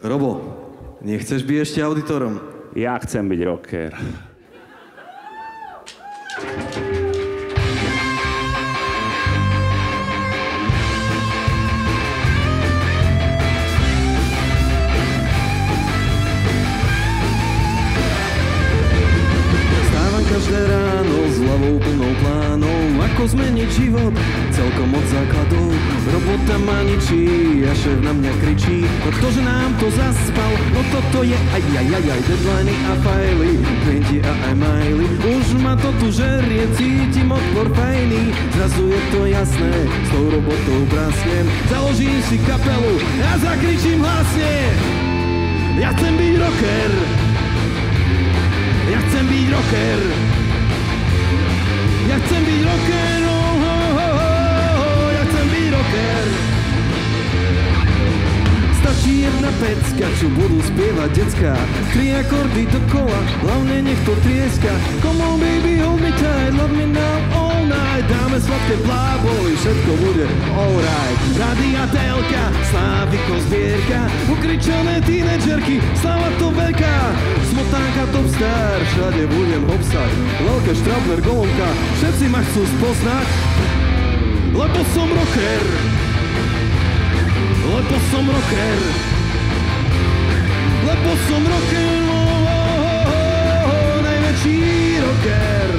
Robo, nechceš byť ešte auditorom? Ja chcem byť rocker. Každé ráno s hlavou plnou plánov, ako zmeniť život celkom od základov. Robota ma ničí a šéf na mňa kričí, no ktože nám to zaspal, no toto je aj deadliny a fajly, klienti a e-maily. Už ma to tu žerie, cítim odpor fajný, zrazu je to jasné, s tou robotou prasnem. Založím si kapelu a zakričím hlasne, ja chcem byť rocker. Ja chcem byť rocker. Ja chcem byť rocker. Ja chcem byť rocker. Stačí jedna pecka, čo budú spievať decká. 3 akordy dokola, hlavne nech to trieska. Come on baby, hold me tight, love me now all night. Dáme sladké pláboj, všetko bude alright. Rádia telka, Sláviko zbierka, ukričané tínedžerky, sláva to veľká. Smotánka top star, všade budem hopsať. Veľké Štraubner golomka, všetci ma chcú spoznať. Lebo som rocker. Lebo som rocker. Lebo som rocker. Najväčší rocker.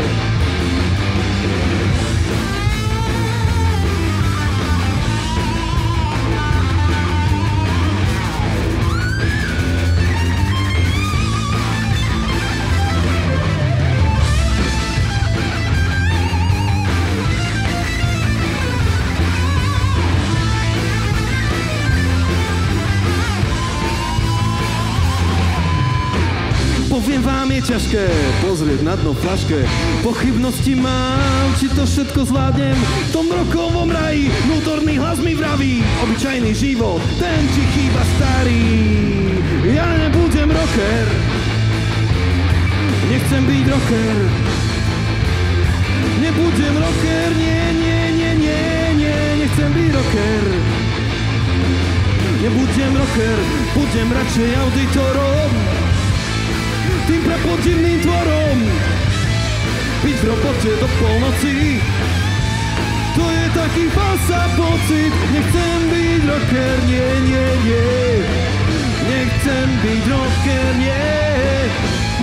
Poviem vám, je ťažké pozrieť na dno fľaške. Pochybnosti mám, či to všetko zvládnem. V tom rokovom raji vnútorný hlas mi vraví: obyčajný život, ten ti chýba starý. Ja nebudem rocker. Nechcem byť rocker. Nebudem rocker, nie. Nechcem byť rocker. Nebudem rocker, budem radšej auditorom. Tým prepodivným tvorom byť v robote do polnoci, to je taký fasa pocit. Nechcem byť rocker, nie. Nechcem byť rocker, nie.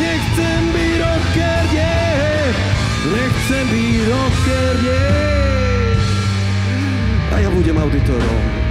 Nechcem byť rocker, nie. Nechcem byť rocker, nie. A ja budem auditorom.